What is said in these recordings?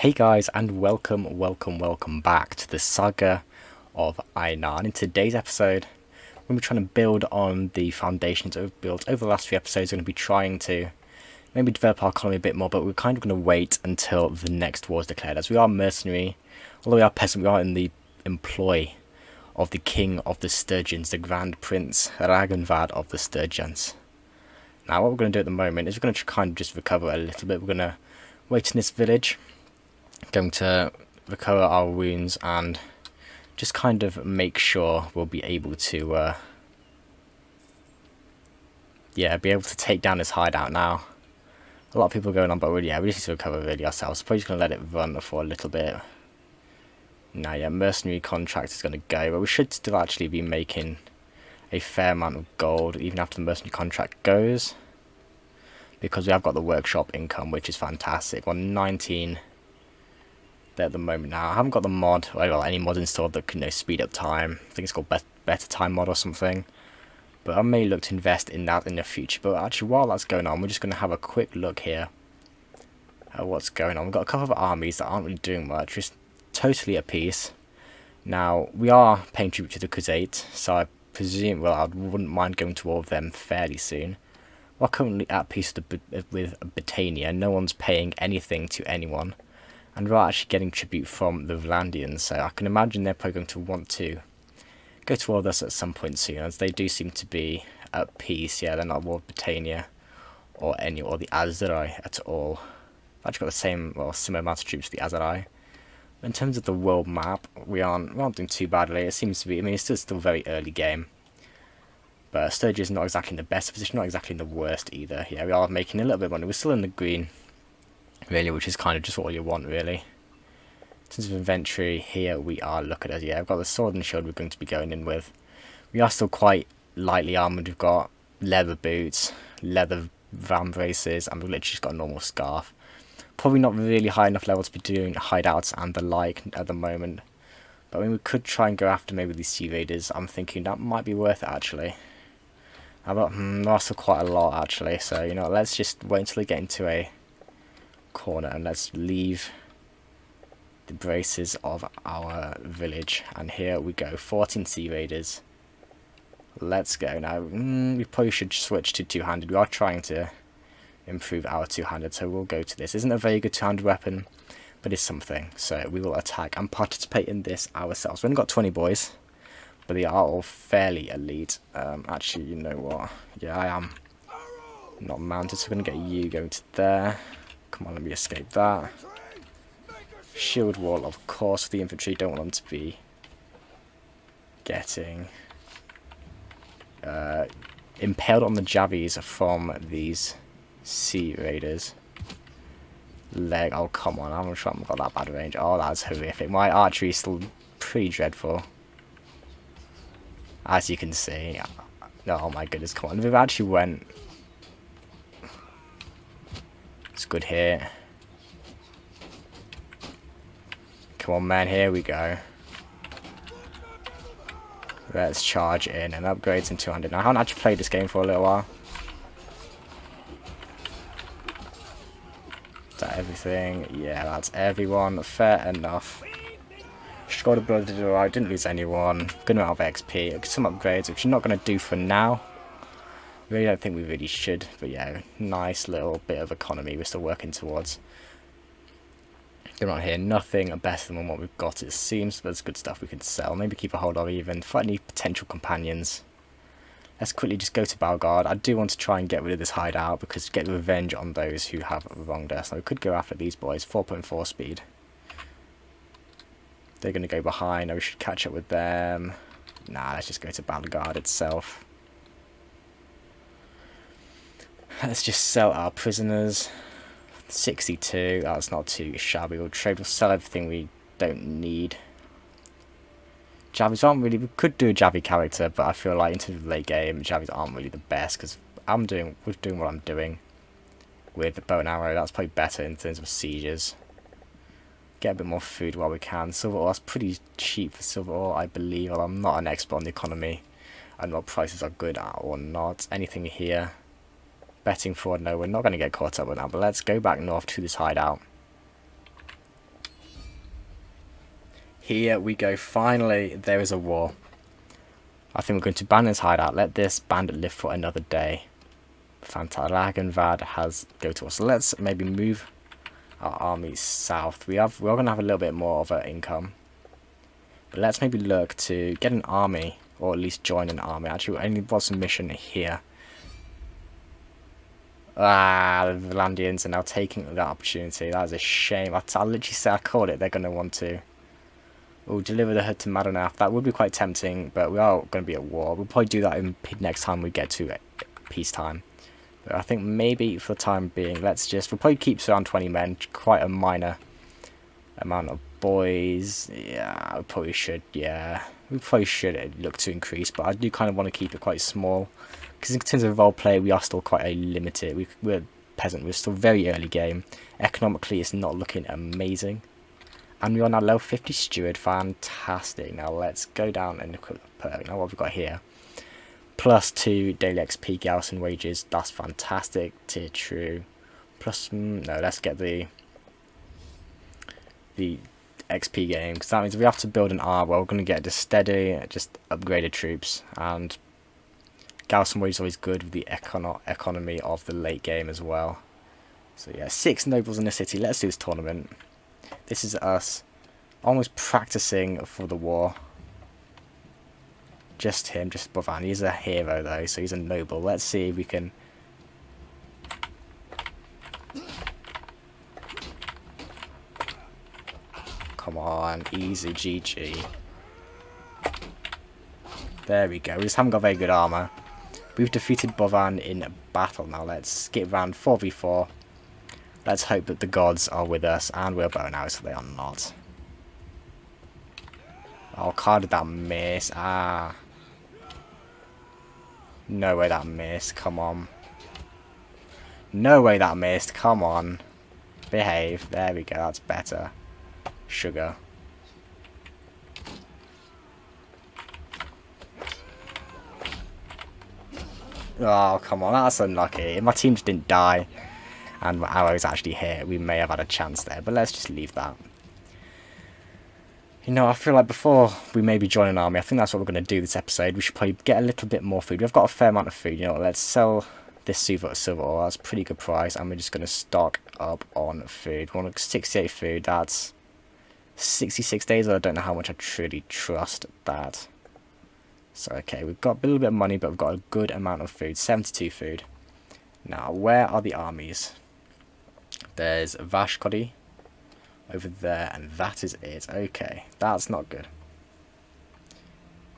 Hey guys, and welcome back to the saga of Inar. In today's episode, we're going to be trying to build on the foundations that we've built over the last few episodes. We're going to be trying to maybe develop our economy a bit more, but we're kind of going to wait until the next war is declared. As we are mercenary, although we are peasant, we are in the employ of the king of the Sturgians, the Grand Prince Ragnvad of the Sturgians. Now what we're going to do at the moment is we're going to kind of just recover a little bit. We're going to wait in this village, going to recover our wounds and just kind of make sure we'll be able to be able to take down this hideout now. A lot of people are going on, but we just need to recover really ourselves. Probably just going to let it run for a little bit. Now mercenary contract is going to go, but we should still actually be making a fair amount of gold even after the mercenary contract goes, because we have got the workshop income, which is fantastic. We're 19 there at the moment now. I haven't got the mod, well, any mod installed that can speed up time. I think it's called better time mod or something, but I may look to invest in that in the future. But actually, while that's going on, we're just going to have a quick look here at what's going on. We've got a couple of armies that aren't really doing much, just totally at peace. Now we are paying tribute to the Crusade, so I presume, well, I wouldn't mind going to war with them fairly soon. We're currently at peace with Britannia. No one's paying anything to anyone, and we're actually getting tribute from the Vlandians, so I can imagine they're probably going to want to go to war with us at some point soon, as they do seem to be at peace. Yeah, they're not at war with Britannia or the Azerai at all. I've actually got the same, well, similar amount of troops to the Azerai. In terms of the world map, we aren't doing too badly. It seems to be, I mean, it's still very early game, but Sturgia is not exactly in the best position, not exactly in the worst either. Yeah, we are making a little bit of money. We're still in the green, really, which is kind of just all you want, really. In terms of inventory, here we are, look at us. Yeah, I've got the sword and shield we're going to be going in with. We are still quite lightly armoured. We've got leather boots, leather van braces, and we've literally just got a normal scarf. Probably not really high enough level to be doing hideouts and the like at the moment, but I mean, we could try and go after maybe these sea raiders. I'm thinking that might be worth it, actually. That's still quite a lot, actually, so you know, let's just wait until we get into a corner and let's leave the braces of our village. And here we go, 14 sea raiders. Let's go. Now we probably should switch to two-handed. We are trying to improve our two-handed, so we'll go to this. Isn't a very good two-handed weapon, but it's something, so we will attack and participate in this ourselves. We've only got 20 boys, but they are all fairly elite. Actually, you know what, yeah, I am not mounted, so we're going to get you going to there. Come on, let me escape that. Shield wall, of course, for the infantry. Don't want them to be getting impaled on the javies from these sea raiders. Oh come on, I'm sure I haven't got that bad range. Oh, that's horrific. My archery is still pretty dreadful, as you can see. Oh my goodness, come on. We've actually went. It's good here. Come on, man, here we go. Let's charge in and upgrade some 200. Now, I haven't actually played this game for a little while. Is that everything? Yeah, that's everyone. Fair enough. Scored a blood, did alright, didn't lose anyone. Good amount of XP. Some upgrades, which you're not going to do for now. Really don't think we really should, but yeah, nice little bit of economy we're still working towards. Going on here, nothing better than what we've got, it seems, but there's good stuff we can sell. Maybe keep a hold of even for any potential companions. Let's quickly just go to Bellegarde. I do want to try and get rid of this hideout, because get revenge on those who have wronged us. Now, we could go after these boys, 4.4 speed. They're going to go behind, we should catch up with them. Nah, let's just go to Bellegarde itself. Let's just sell our prisoners. 62, that's not too shabby. We'll sell everything we don't need. Javis aren't really, we could do a Javi character, but I feel like in terms of late game, Javis aren't really the best, because we're doing what I'm doing with the bow and arrow. That's probably better in terms of sieges. Get a bit more food while we can. Silver ore, that's pretty cheap for silver ore, I believe. Well, I'm not an expert on the economy and what prices are good or not. Anything here? Betting fraud, no, we're not going to get caught up with that, but let's go back north to this hideout. Here we go. Finally, there is a war. I think we're going to ban his hideout. Let this bandit live for another day. Fantadragenvad has go to us. So let's maybe move our army south. We're going to have a little bit more of an income. But let's maybe look to get an army, or at least join an army. Actually, only was a mission here. Ah, the Valandians are now taking that opportunity. That is a shame. I literally said I called it. They're going to want to. Oh, deliver the hood to Madanaf. That would be quite tempting, but we are going to be at war. We'll probably do that in next time we get to peacetime. But I think maybe for the time being, we'll probably keep around 20 men. Quite a minor amount of boys. Yeah, we probably should. Yeah, we probably should look to increase, but I do kind of want to keep it quite small. Because in terms of roleplay, we are still quite a limited. We're peasant. We're still very early game. Economically, it's not looking amazing. And we are now level 50 steward. Fantastic. Now let's go down and look at now what we've got here. +2 daily XP garrison wages. That's fantastic. Tier true. Plus, no, let's get the XP game. Because that means if we have to build an R, well, we're going to get just steady, just upgraded troops. And garrison wage is always good with the economy of the late game as well. So yeah, 6 nobles in the city. Let's do this tournament. This is us almost practicing for the war. Just him, just Bovan. He's a hero though, so he's a noble. Let's see if we can... Come on, easy GG. There we go. We just haven't got very good armour. We've defeated Bovan in battle. Now let's skip round 4v4. Let's hope that the gods are with us, and we're bow now, so they are not. Oh, how did that miss? Ah. No way that missed, come on. No way that missed, come on. Behave, there we go, that's better. Sugar. Oh, come on, that's unlucky. If my team just didn't die, and my arrows actually hit, we may have had a chance there, but let's just leave that. You know, I feel like before we maybe join an army, I think that's what we're going to do this episode. We should probably get a little bit more food. We've got a fair amount of food, you know, let's sell this silver ore. That's a pretty good price, and we're just going to stock up on food. We want 68 food, that's 66 days, I don't know how much I truly trust that. So, okay, we've got a little bit of money, but we've got a good amount of food, 72 food. Now, where are the armies? There's Vashkodi over there, and that is it. Okay, that's not good.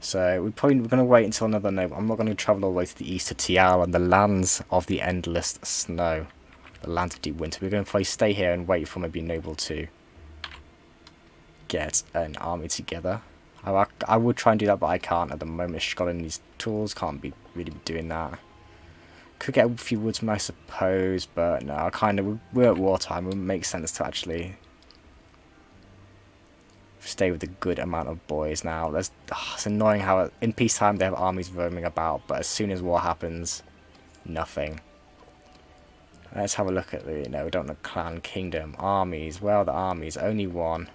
So we're going to wait until another noble. I'm not going to travel all the way to the east to Tial and the lands of the endless snow, the lands of deep winter. We're going to probably stay here and wait for maybe noble to get an army together. I would try and do that, but I can't at the moment. She's got in these tools, can't really be doing that. Could get a few woodsmen, I suppose, but no, we're at wartime. It would make sense to actually stay with a good amount of boys now. It's annoying how in peacetime they have armies roaming about, but as soon as war happens, nothing. Let's have a look at the, we don't know, clan, kingdom, armies. Where are the armies? Only one.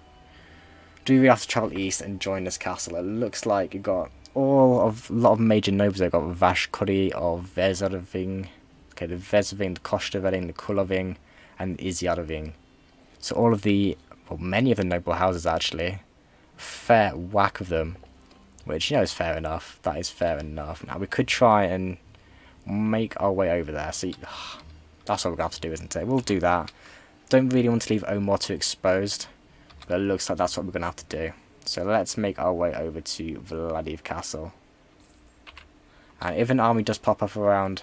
Do we have to travel east and join this castle? It looks like you've got a lot of major nobles. They've got Vashkodi of Vezardving, okay, the Vezardving, the Koshtaveding, the Kuloving, and the Izyardving. So all of the, well, many of the noble houses actually, fair whack of them, which is fair enough. That is fair enough. Now we could try and make our way over there. So that's what we're going to have to do, isn't it? We'll do that. Don't really want to leave Omar too exposed, but it looks like that's what we're going to have to do. So let's make our way over to Vladiv Castle. And if an army does pop up around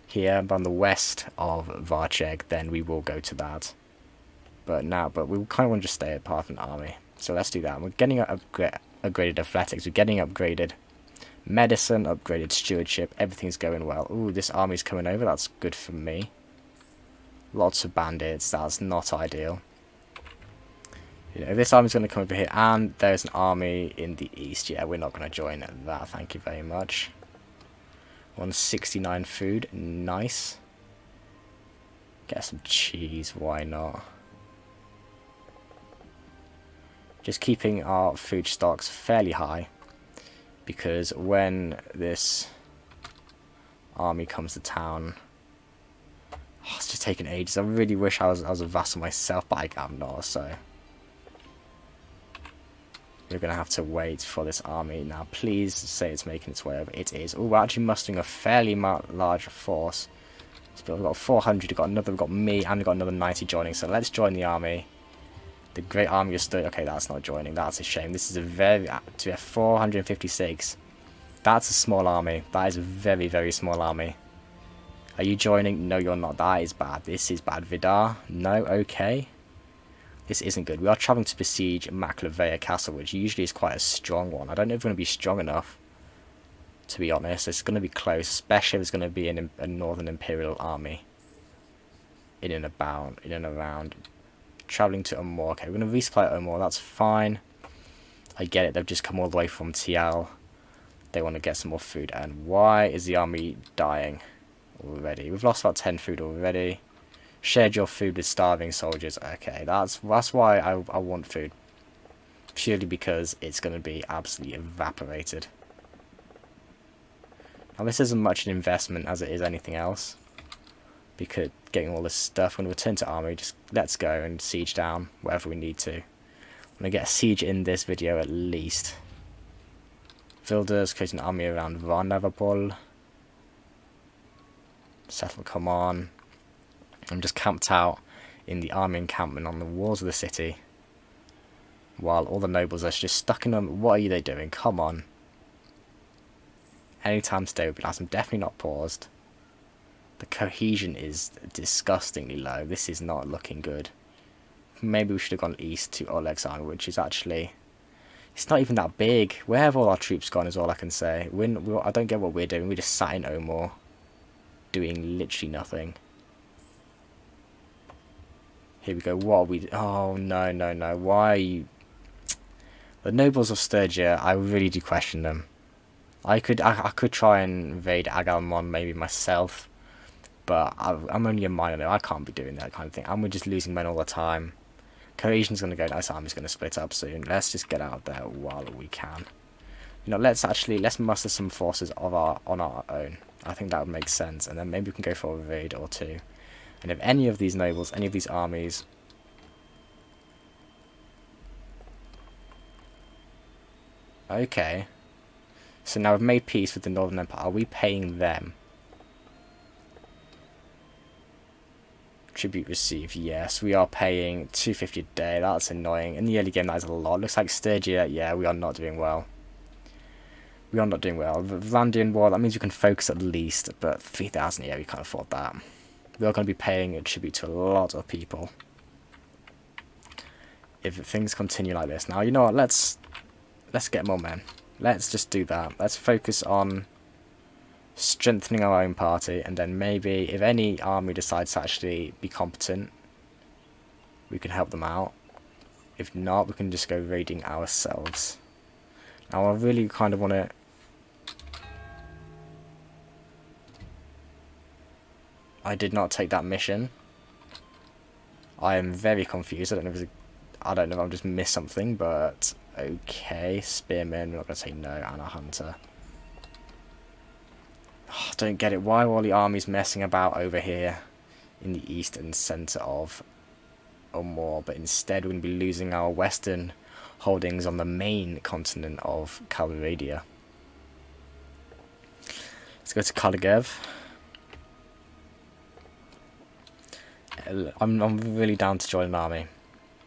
here on the west of Varcheg, then we will go to that. But we kind of want to just stay at part of an army. So let's do that. We're getting upgraded athletics. We're getting upgraded medicine, upgraded stewardship. Everything's going well. Ooh, this army's coming over. That's good for me. Lots of bandits. That's not ideal. This army's going to come over here, and there's an army in the east. Yeah, we're not going to join that. Thank you very much. 169 food. Nice. Get some cheese. Why not? Just keeping our food stocks fairly high, because when this army comes to town, it's just taking ages. I really wish I was a vassal myself, but I'm not, so we're going to have to wait for this army. Now, please say it's making its way over. It is. Oh, we're actually mustering a fairly large force. So we've got 400, we've got me, and we've got another 90 joining. So let's join the army. The Great Army of Sturgia. Okay, that's not joining. That's a shame. This is a very... to have 456. That's a small army. That is a very, very small army. Are you joining? No, you're not. That is bad. This is bad. Vidar? No? Okay. This isn't good. We are travelling to besiege Maklavea Castle, which usually is quite a strong one. I don't know if it's going to be strong enough, to be honest. It's going to be close, especially if it's going to be a Northern Imperial army. In and around. Travelling to Umor. Okay, we're going to resupply at Umor. That's fine. I get it. They've just come all the way from TL. They want to get some more food. And why is the army dying already? We've lost about 10 food already. Shared your food with starving soldiers. Okay, that's why I want food. Purely because it's going to be absolutely evaporated. Now this isn't much an investment as it is anything else. Because getting all this stuff, when we return to army, just let's go and siege down wherever we need to. I'm going to get a siege in this video at least. Vilders creating an army around Varnavapol. Settle, come on. I'm just camped out in the army encampment on the walls of the city. While all the nobles are just stuck in them. What are they doing? Come on. Anytime today would be nice. I'm definitely not paused. The cohesion is disgustingly low. This is not looking good. Maybe we should have gone east to Oleg's army, which is actually... it's not even that big. Where have all our troops gone is all I can say. I don't get what we're doing. We just sat in Omor. Doing literally nothing. Here we go. What are we... oh, no. Why are you... the nobles of Sturgia, I really do question them. I could try and invade Agalmon maybe myself. But I'm only a minor now. I can't be doing that kind of thing. And we're just losing men all the time. Cohesion's going to go down. This army's going to split up soon. Let's just get out of there while we can. You know, let's muster some forces on our own. I think that would make sense. And then maybe we can go for a raid or two. And if any of these nobles, any of these armies... okay. So now we've made peace with the Northern Empire. Are we paying them? Tribute received, yes. We are paying 250 a day. That's annoying. In the early game, that is a lot. Looks like Sturgia, yeah, we are not doing well. We are not doing well. The Vlandian War, that means we can focus at least. But 3,000, yeah, we can't afford that. We are going to be paying a tribute to a lot of people. If things continue like this. Now, you know what? Let's get more men. Let's just do that. Let's focus on strengthening our own party, and then maybe if any army decides to actually be competent, we can help them out. If not, we can just go raiding ourselves. Now I really kind of want to... I did not take that mission. I am very confused. I don't know if I've just missed something, but okay. Spearmen, we're not going to say no, and a hunter. Oh, I don't get it. Why are all the armies messing about over here in the east and centre of Umor, but instead we're going to be losing our western holdings on the main continent of Kalaradia. Let's go to Kalagev. I'm really down to join an army,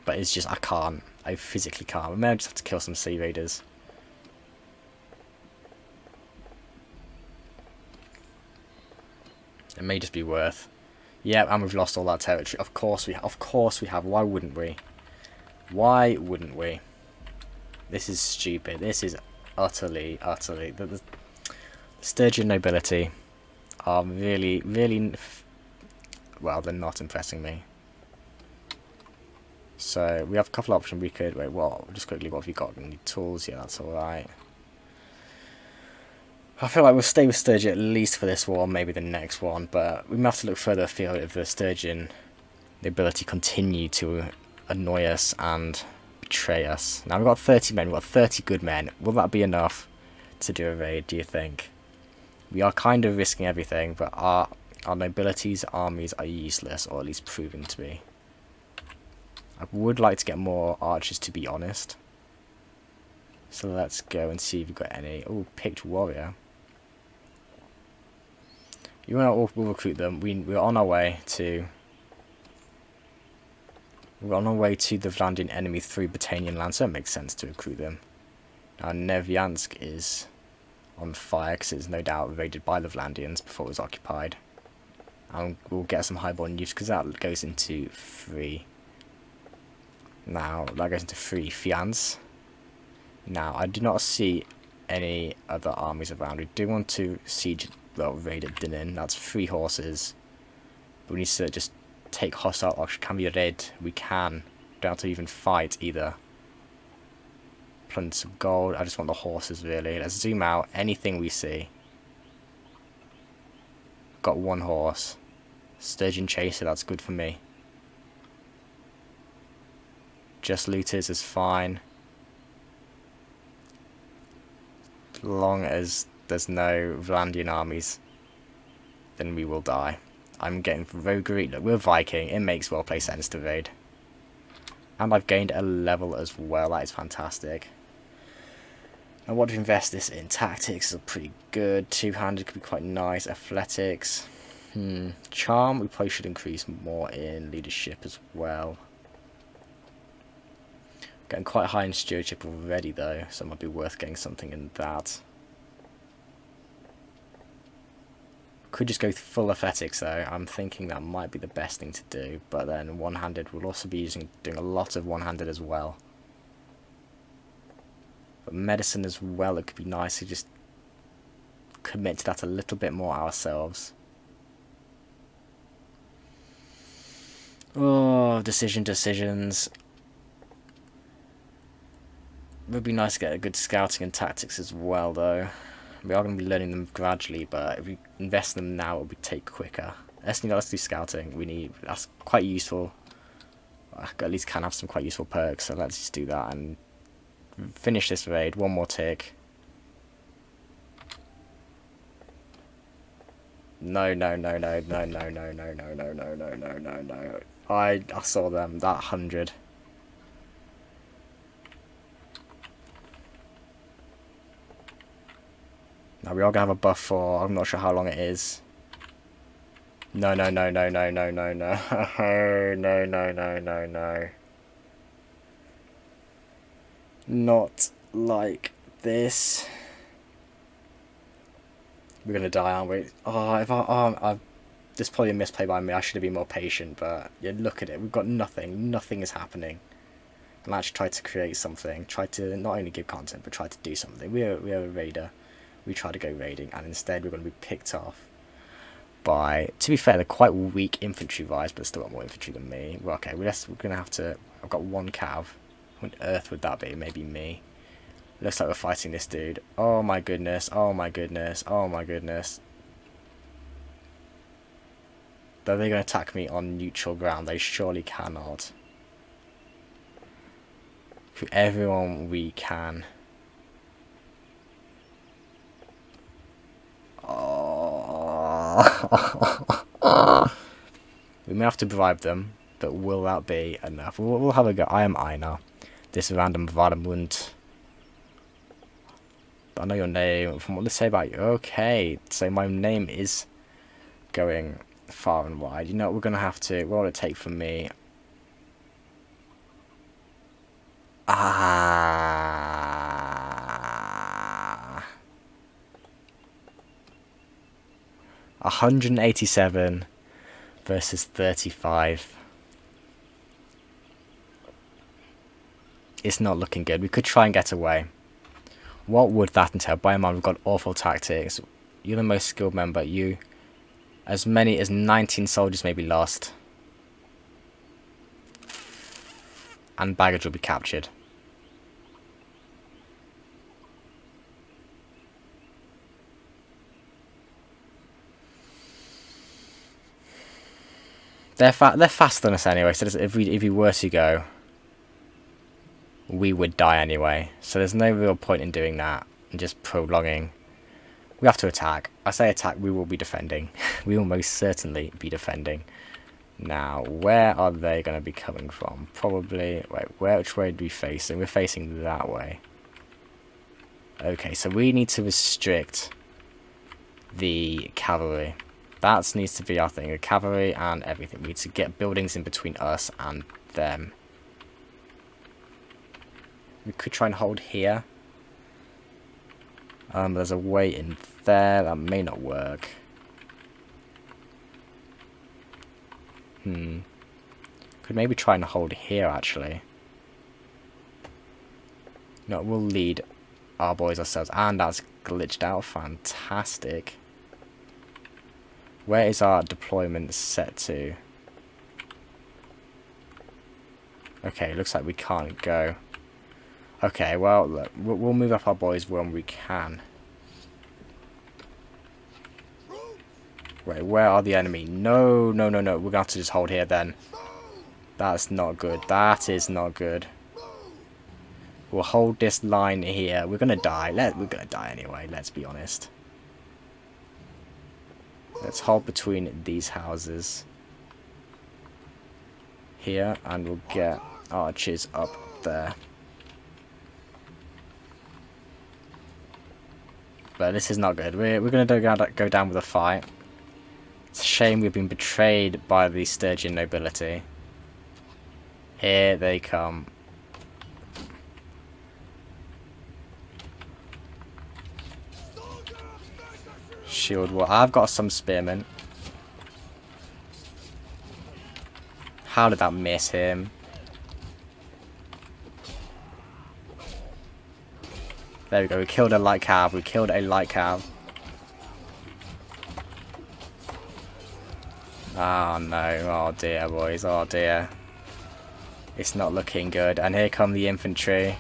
but it's just I can't. I physically can't. I may just have to kill some sea raiders. It may just be worth. Yeah, and we've lost all that territory. Of course we have. Why wouldn't we? Why wouldn't we? This is stupid. This is utterly. The Sturgian nobility are really, well, they're not impressing me. So we have a couple of options. We could wait. Well, just quickly, what have you got? Any tools? Yeah, that's all right. I feel like we'll stay with Sturgia at least for this war, maybe the next one, but we may have to look further afield if the Sturgian nobility continue to annoy us and betray us. Now we've got 30 men, we've got 30 good men. Will that be enough to do a raid, do you think? We are kind of risking everything, but our nobility's armies are useless, or at least proven to be. I would like to get more archers, to be honest. So let's go and see if we've got any. Oh, picked warrior. You know what, we'll recruit them. We're on our way to... We're on our way to the Vlandian enemy through Britannian land, so it makes sense to recruit them. Now Nevyansk is on fire because it's no doubt raided by the Vlandians before it was occupied. And we'll get some highborn youths because that goes into 3. Now, that goes into 3 fians. Now, I do not see any other armies around. We do want to siege, well, raid at Dinin. That's 3 horses. But we need to just take hostile ox. Can we raid? We can. Don't have to even fight either. Plunder some gold. I just want the horses, really. Let's zoom out. Anything we see. Got 1 horse. Sturgeon chaser, that's good for me. Just looters is fine. As long as there's no Vlandian armies, then we will die. I'm getting roguery. Look, we're Viking. It makes roleplay sense to raid. And I've gained a level as well. That is fantastic. I want to invest this in. Tactics are pretty good. Two-handed could be quite nice. Athletics. Charm, we probably should increase more in leadership as well. Getting quite high in stewardship already though, so it might be worth getting something in that. Could just go full athletics though. I'm thinking that might be the best thing to do, but then one-handed we'll also be doing a lot of one-handed as well. But medicine as well, it could be nice to just commit to that a little bit more ourselves. Oh, decisions. It would be nice to get a good scouting and tactics as well, though. We are going to be learning them gradually, but if we invest in them now, it will take quicker. Let's do scouting. That's quite useful. I at least can have some quite useful perks, so let's just do that and finish this raid. 1 more tick. No. I saw them. That 100. Now we are gonna have a buff for. I'm not sure how long it is. No. Not like this. We're gonna die, aren't we? Oh, this is probably a misplay by me. I should have been more patient, but yeah, look at it. We've got nothing. Nothing is happening. And I actually tried to create something. Tried to not only give content, but try to do something. We are a raider. We try to go raiding, and instead we're going to be picked off by, to be fair, they're quite weak infantry-wise, but still got more infantry than me. Well, okay, we're going to have to... I've got 1 cav. What on earth would that be? Maybe me. Looks like we're fighting this dude. Oh my goodness. Are they going to attack me on neutral ground? They surely cannot. For everyone we can. We may have to bribe them, but will that be enough? We'll have a go. I am Inar. This random Vardamund. I know your name. From what they say about you. Okay, so my name is going far and wide. You know what we're gonna have to. What will it take from me? 187 versus 35. It's not looking good. We could try and get away. What would that entail? By in mind, we've got awful tactics. You're the most skilled member. As many as 19 soldiers may be lost. And baggage will be captured. They're faster than us anyway, so if we were to go... we would die anyway. So there's no real point in doing that and just prolonging. We have to attack. I say attack, we will be defending. We will most certainly be defending. Now, where are they going to be coming from? Probably, wait, which way are we facing? We're facing that way. Okay, so we need to restrict the cavalry. That needs to be our thing, the cavalry and everything. We need to get buildings in between us and them. We could try and hold here. There's a way in there, that may not work. Could maybe try and hold here, actually. No, we'll lead our boys ourselves. And that's glitched out. Fantastic. Where is our deployment set to? Okay, looks like we can't go. Okay, well, look, we'll move up our boys when we can. Wait, where are the enemy? No, no, no, no. We're going to have to just hold here then. That's not good. That is not good. We'll hold this line here. We're going to die. We're going to die anyway, let's be honest. Let's hold between these houses. Here, and we'll get archers up there. But this is not good. We're going to go down with a fight. It's a shame we've been betrayed by the Sturgian nobility. Here they come. Shield wall. I've got some spearmen. How did that miss him? There we go. We killed a light cav. We killed a light cav. Oh no. Oh dear, boys. Oh dear. It's not looking good. And here come the infantry.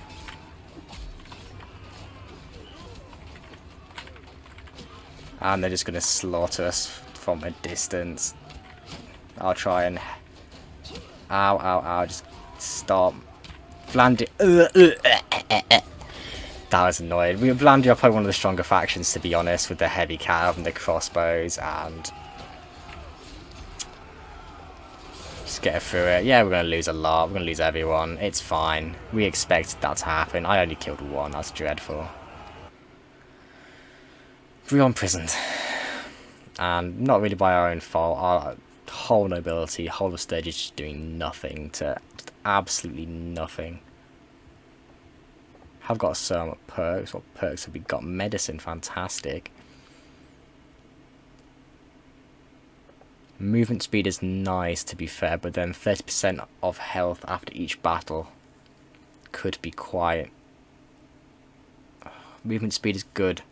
And they're just going to slaughter us from a distance. I'll try and... Ow, ow, ow. Just stop. Vlandir... That was annoying. Vlandir are probably one of the stronger factions, to be honest, with the heavy cav and the crossbows and... Just get through it. Yeah, we're going to lose a lot. We're going to lose everyone. It's fine. We expected that to happen. I only killed one. That's dreadful. We were imprisoned. And not really by our own fault. Our whole nobility, whole of Sturgia is just doing nothing to... Just absolutely nothing. Have got some perks. What perks have we got? Medicine. Fantastic. Movement speed is nice, to be fair, but then 30% of health after each battle could be quite... Movement speed is good.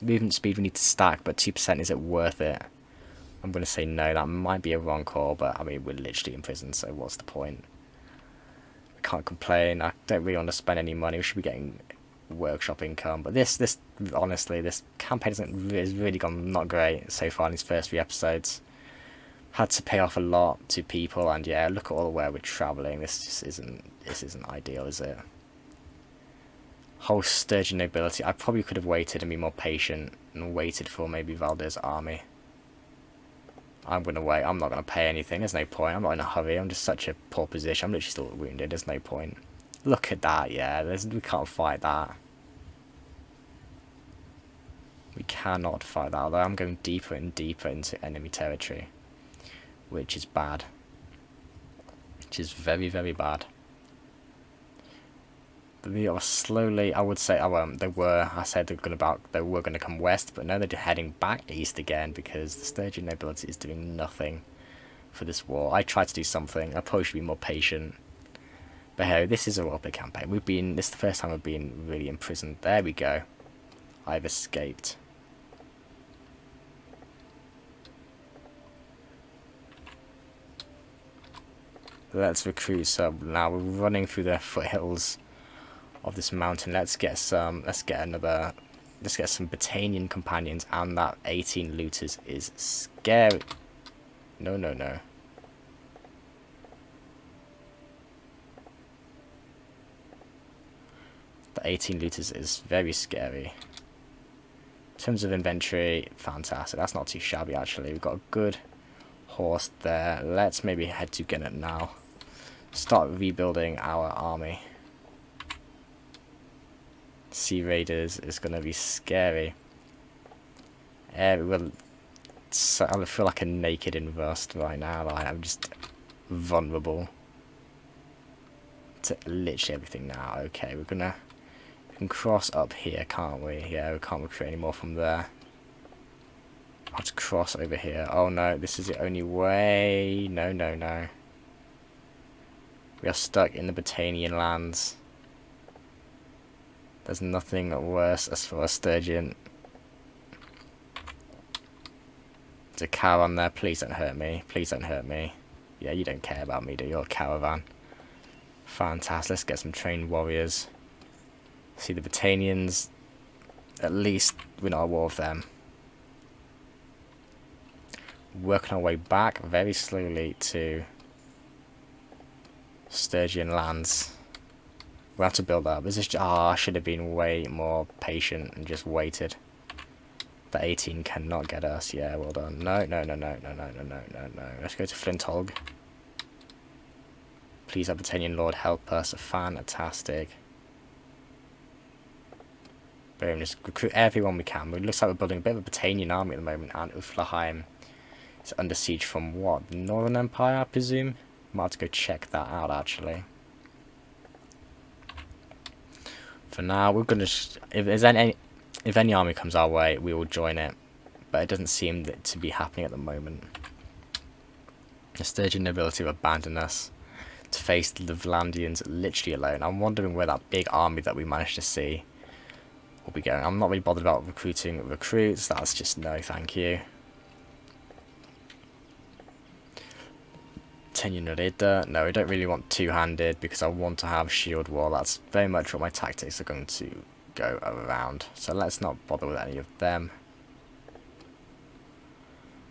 Movement speed we need to stack, but 2%, is it worth it? I'm going to say no, that might be a wrong call, but I mean, we're literally in prison, so what's the point? I can't complain. I don't really want to spend any money. We should be getting workshop income, but this honestly, this campaign has really gone not great so far in these first 3 episodes. Had to pay off a lot to people, and yeah, look at all where we're travelling. This just isn't ideal, is it? Whole Sturgian nobility. I probably could have waited and been more patient and waited for maybe Valdir's army. I'm going to wait. I'm not going to pay anything. There's no point. I'm not in a hurry. I'm just such a poor position. I'm literally still wounded. There's no point. Look at that. Yeah, we can't fight that. We cannot fight that. Although I'm going deeper and deeper into enemy territory, which is bad. Which is very, very bad. But they are slowly, I would say, I said they were going to come west, but now they're heading back east again because the Sturgian nobility is doing nothing for this war. I tried to do something. I probably should be more patient. But hey, this is a roleplay campaign. This is the first time we've been really imprisoned. There we go. I've escaped. Let's recruit some. Now we're running through the foothills of this mountain. Let's get some Britannian companions, and that 18 looters is scary. No, no, no. The 18 looters is very scary. In terms of inventory, fantastic. That's not too shabby actually. We've got a good horse there. Let's maybe head to Gunnet now. Start rebuilding our army. Sea Raiders is going to be scary. I feel like a naked in Rust right now. Like, I'm just vulnerable to literally everything now. Okay, we can cross up here, can't we? Yeah, we can't recruit anymore from there. I'll have to cross over here. Oh no, this is the only way. No, no, no. We are stuck in the Britannian lands. There's nothing worse as for a Sturgian. There's a caravan there. Please don't hurt me. Please don't hurt me. Yeah, you don't care about me, do you? You're a caravan. Fantastic. Let's get some trained warriors. See the Britannians. At least we're not at war with them. Working our way back very slowly to Sturgian lands. We'll have to build up. This is I should have been way more patient and just waited. The 18 cannot get us. Yeah, well done. No, no, no, no, no, no, no, no, no, no. Let's go to Flintholg. Please, our Britannian Lord, help us. Fantastic. Boom, just recruit everyone we can. It looks like we're building a bit of a Britannian army at the moment, and Uflaheim is under siege from what? The Northern Empire, I presume? Might have to go check that out, actually. For now, we're gonna if any army comes our way, we will join it, but it doesn't seem to be happening at the moment. The Sturgian nobility have abandoned us to face the Vlandians literally alone. I'm wondering where that big army that we managed to see will be going. I'm not really bothered about recruiting recruits. That's just no, thank you. Tenunerida. No, I don't really want two-handed because I want to have shield wall. That's very much what my tactics are going to go around. So let's not bother with any of them.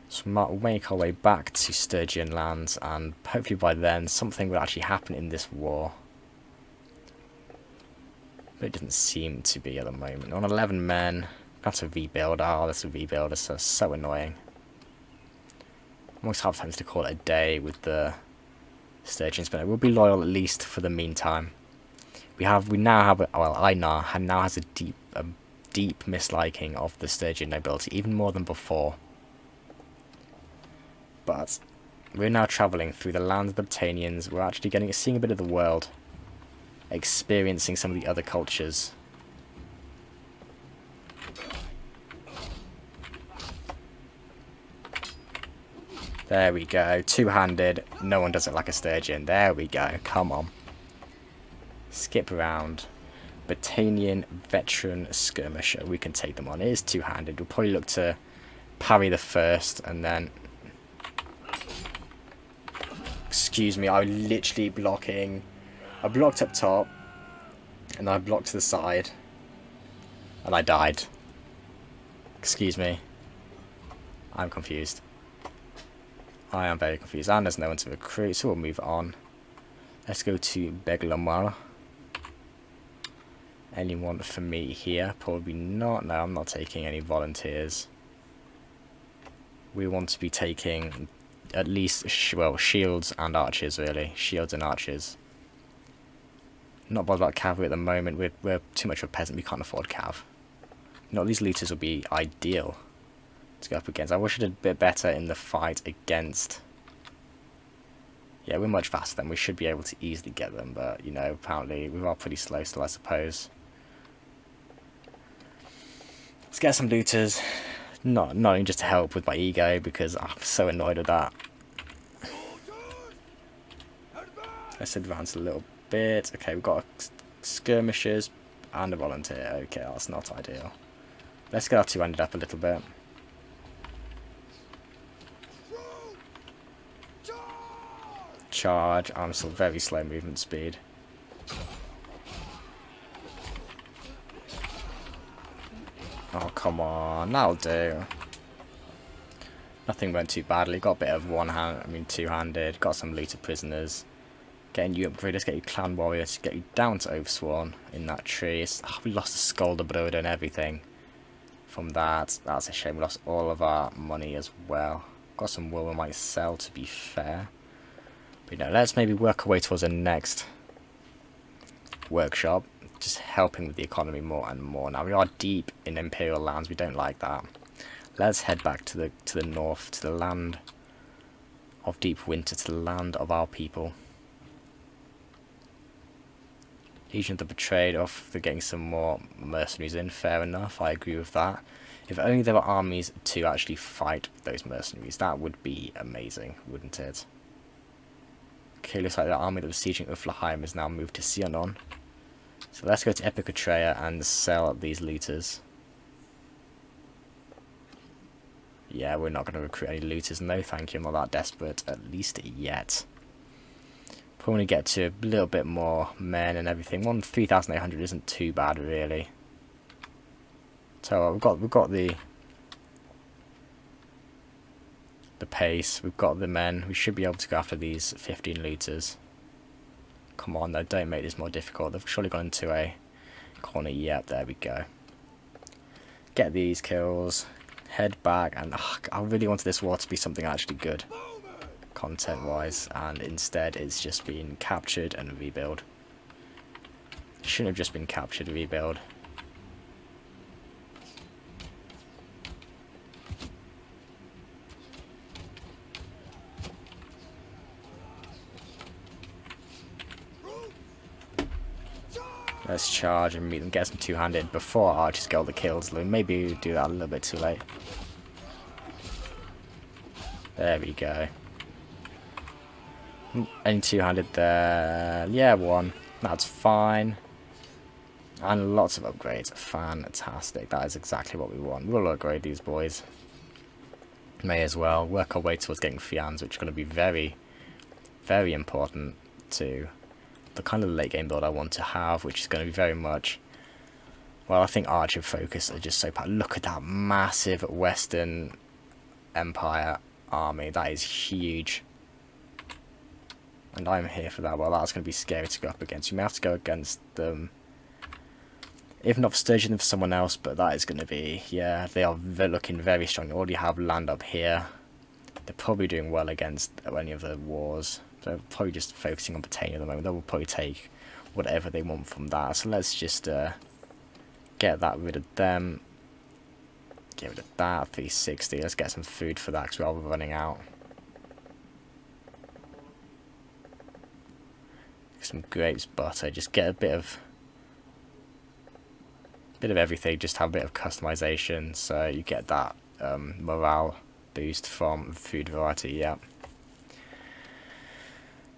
So we'll make our way back to Sturgian lands, and hopefully by then something will actually happen in this war. But it doesn't seem to be at the moment. On 11 men, that's a rebuild. Oh, that's a rebuild. It's so annoying. Almost have times to call it a day with the Sturgians, but we'll be loyal at least for the meantime. We now have Inar now has a deep misliking of the Sturgian nobility, even more than before. But we're now travelling through the lands of the Britannians. We're actually seeing a bit of the world, experiencing some of the other cultures. There we go, two-handed. No one does it like a Sturgian. There we go, come on. Skip around. Britannian veteran skirmisher. We can take them on. It is two-handed. We'll probably look to parry the first and then... Excuse me, I'm literally blocking. I blocked up top and I blocked to the side and I died. Excuse me. I'm confused. I am very confused, and there's no one to recruit, so we'll move on. Let's go to Beglamar. Anyone for me here? Probably not. No, I'm not taking any volunteers. We want to be taking at least, shields and archers, really. Shields and archers. Not bothered about cavalry at the moment. We're too much of a peasant. We can't afford cav. Not these looters will be ideal to go up against. I wish I did a bit better in the fight against... Yeah, we're much faster than we should be able to easily get them, but, you know, apparently we are pretty slow still, I suppose. Let's get some looters. Not even just to help with my ego, because I'm so annoyed with that. Let's advance a little bit. Okay, we've got skirmishers and a volunteer. Okay, that's not ideal. Let's get our two-handed up a little bit. Charge. I'm still very slow movement speed. Oh, come on. That'll do. Nothing went too badly. Got a bit of two-handed. Got some looted prisoners. Getting you upgraded, let's get you clan warrior to get you down to Oathsworn in that tree. We lost the Skalder Brood and everything from that. That's a shame, we lost all of our money as well. Got some wool we might sell, to be fair. But let's maybe work our way towards the next workshop. Just helping with the economy more and more. Now we are deep in Imperial lands, we don't like that. Let's head back to the north, to the land of Deep Winter, to the land of our people. Legion of the Betrayed, off for getting some more mercenaries in, fair enough, I agree with that. If only there were armies to actually fight those mercenaries, that would be amazing, wouldn't it? Okay, looks like the army that was sieging Uflaheim has now moved to Sionon. So let's go to Epicotrea and sell these looters. Yeah, we're not going to recruit any looters, no thank you, I'm not that desperate, at least yet. Probably get to a little bit more men and everything. 3,800 isn't too bad, really. So we've got the pace, we've got the men. We should be able to go after these 15 looters. Come on, though, don't make this more difficult. They've surely gone into a corner. Yep, there we go. Get these kills. Head back, and I really wanted this war to be something actually good, content-wise, and instead it's just been captured and rebuild. Shouldn't have just been captured, rebuild. Let's charge and meet them, get some two-handed before archers get all the kills. Maybe do that a little bit too late. There we go. Any two-handed there? Yeah, one. That's fine. And lots of upgrades. Fantastic. That is exactly what we want. We'll upgrade these boys. May as well. Work our way towards getting Fians, which are going to be very, very important to the kind of late game build I want to have, which is going to be very much, well, I think Archer focus are just so bad. Look at that massive Western Empire army. That is huge. And I'm here for that. Well, that's going to be scary to go up against. You may have to go against them. If not for Sturgia, then for someone else. But that is going to be, yeah, they are looking very strong. They already have land up here. They're probably doing well against any of the wars. So they're probably just focusing on Britannia at the moment. They will probably take whatever they want from that. So let's just get that rid of them. Get rid of that. 360. Let's get some food for that because we are running out. Some grapes, butter. Just get a bit of everything. Just have a bit of customization, so you get that morale boost from food variety. Yeah.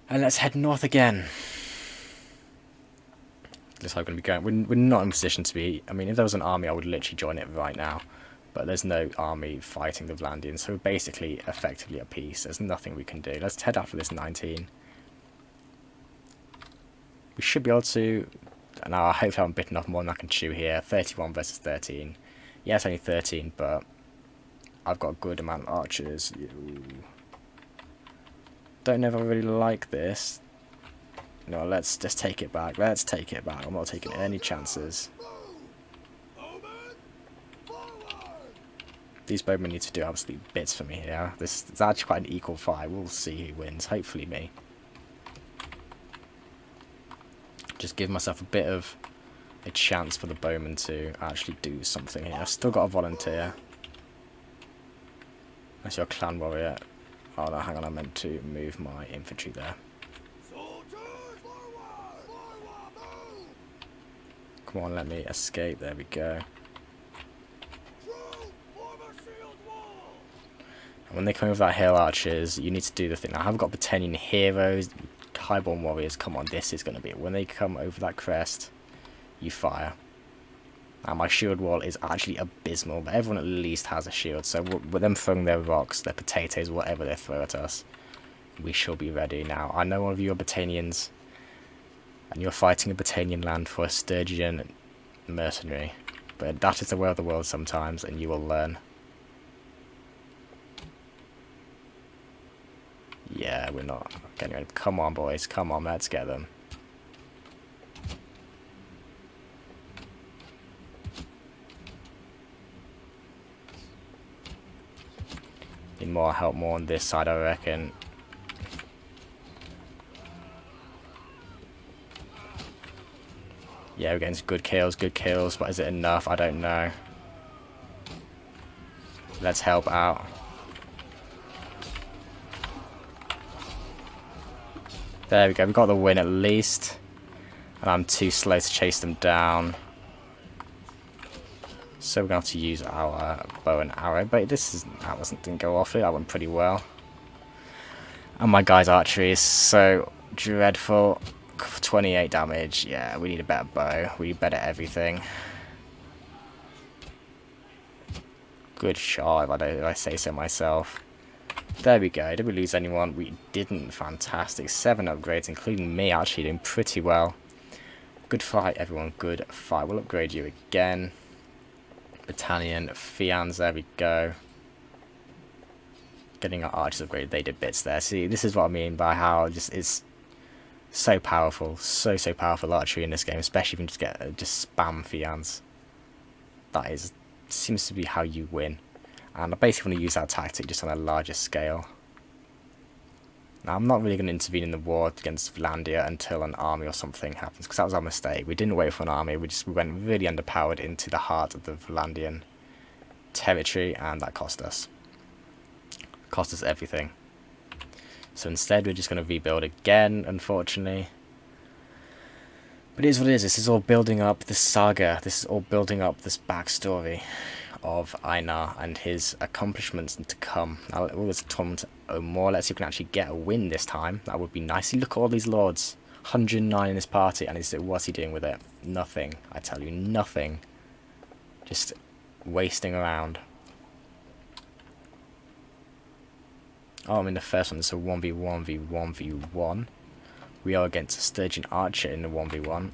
And let's head north again. Looks like we're going to be going. We're not in a position to be. I mean, if there was an army, I would literally join it right now. But there's no army fighting the Vlandians, so we're basically effectively at peace. There's nothing we can do. Let's head after this 19. We should be able to. Now, I hope I haven't bitten off more than I can chew here. 31 versus 13. Yeah, it's only 13, but I've got a good amount of archers. Ooh. Don't ever really like this. No, let's just take it back. Let's take it back. I'm not taking any chances. These bowmen need to do absolute bits for me here. This is actually quite an equal fight. We'll see who wins. Hopefully me. Just give myself a bit of a chance for the bowmen to actually do something here. I've still got a volunteer. That's your clan warrior. Oh no, hang on, I meant to move my infantry there. Come on, let me escape. There we go. And when they come with that hill archers, you need to do the thing. Now, I haven't got Britannian heroes, highborn warriors. Come on, this is going to be it. When they come over that crest, you fire. Now, my shield wall is actually abysmal, but everyone at least has a shield. So with them throwing their rocks, their potatoes, whatever they throw at us, we shall be ready. Now, I know all of you are Britannians, and you're fighting a Britannian land for a Sturgian mercenary. But that is the way of the world sometimes, and you will learn. Yeah, we're not getting rid. Come on, boys. Come on, let's get them. Need more help, more on this side, I reckon. Yeah, we're getting some good kills, but is it enough? I don't know. Let's help out. There we go, we got the win at least. And I'm too slow to chase them down. So we're going to have to use our bow and arrow, but didn't go off it, that went pretty well. And my guy's archery is so dreadful. 28 damage, yeah, we need a better bow, we need better everything. Good shot, if I say so myself. There we go, did we lose anyone? We didn't, fantastic. 7 upgrades, including me actually doing pretty well. Good fight everyone, good fight. We'll upgrade you again. Battalion, Fians, there we go. Getting our archers upgraded, they did bits there. See, this is what I mean by how it's so powerful, so powerful archery in this game, especially if you can just spam Fians. That seems to be how you win. And I basically want to use that tactic just on a larger scale. Now, I'm not really going to intervene in the war against Vlandia until an army or something happens, because that was our mistake. We didn't wait for an army, we went really underpowered into the heart of the Vlandian territory, and that cost us. Cost us everything. So instead, we're just going to rebuild again, unfortunately. But it is what it is. This is all building up this saga. This is all building up this backstory of Inar and his accomplishments to come. Now, there's a tournament more. Let's see if we can actually get a win this time. That would be nice. Look at all these lords. 109 in his party, and what's he doing with it? Nothing. I tell you, nothing. Just wasting around. Oh, I'm in the first one. It's a 1v1v1v1. We are against a Sturgian archer in the 1v1.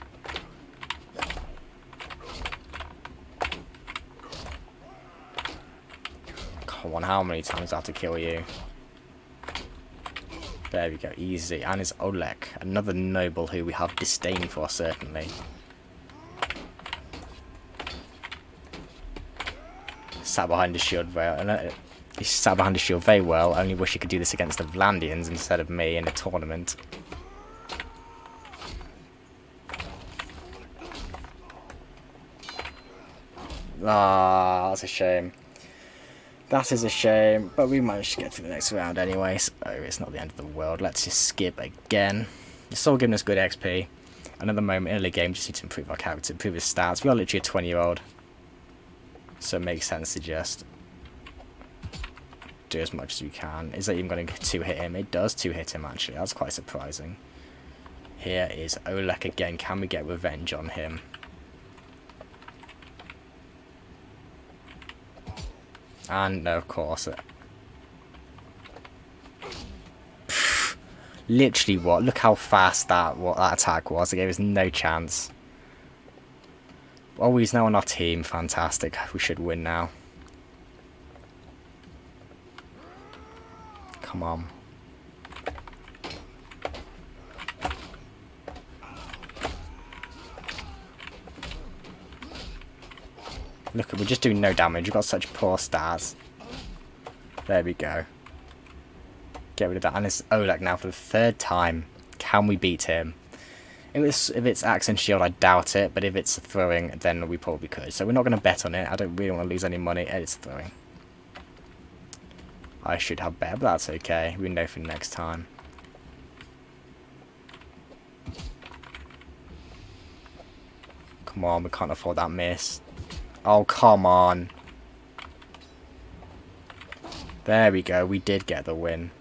Come on, how many times do I have to kill you? There we go, easy. And it's Oleg, another noble who we have disdain for, certainly. Sat behind his shield he sat behind his shield very well. Only wish he could do this against the Vlandians instead of me in a tournament. Ah, that's a shame. That is a shame, but we managed to get to the next round anyway, so it's not the end of the world. Let's just skip again. It's still giving us good XP. And at the moment, in the game, we just need to improve our character, improve his stats. We are literally a 20-year-old. So it makes sense to just do as much as we can. Is that even going to 2-hit him? It does 2-hit him, actually. That's quite surprising. Here is Oleg again. Can we get revenge on him? And no, of course. Literally what? Look how fast that attack was. It gave us no chance. Oh, he's now on our team. Fantastic. We should win now. Come on. Look, we're just doing no damage. We've got such poor stats. There we go. Get rid of that. And it's Oleg now for the 3rd time. Can we beat him? If it's axe and shield, I doubt it. But if it's throwing, then we probably could. So we're not going to bet on it. I don't really want to lose any money. It's throwing. I should have better, but that's okay. We know for next time. Come on, we can't afford that miss. Oh, come on. There we go. We did get the win.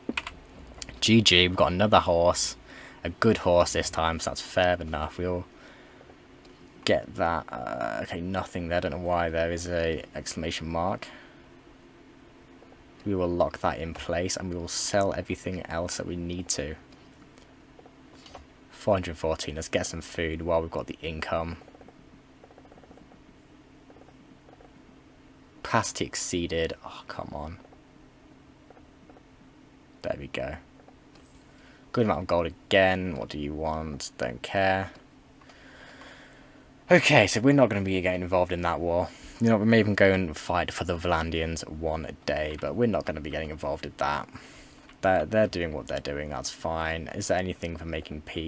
GG. We've got another horse. A good horse this time, so that's fair enough. We'll get that. Okay, nothing there. I don't know why there is a exclamation mark. We will lock that in place, and we will sell everything else that we need to. 414. Let's get some food while we've got the income. Capacity exceeded. Oh, come on. There we go. Good amount of gold again. What do you want? Don't care. Okay, so we're not going to be getting involved in that war. You know, we may even go and fight for the Valandians one day, but we're not going to be getting involved with that. They're doing what they're doing, that's fine. Is there anything for making peace?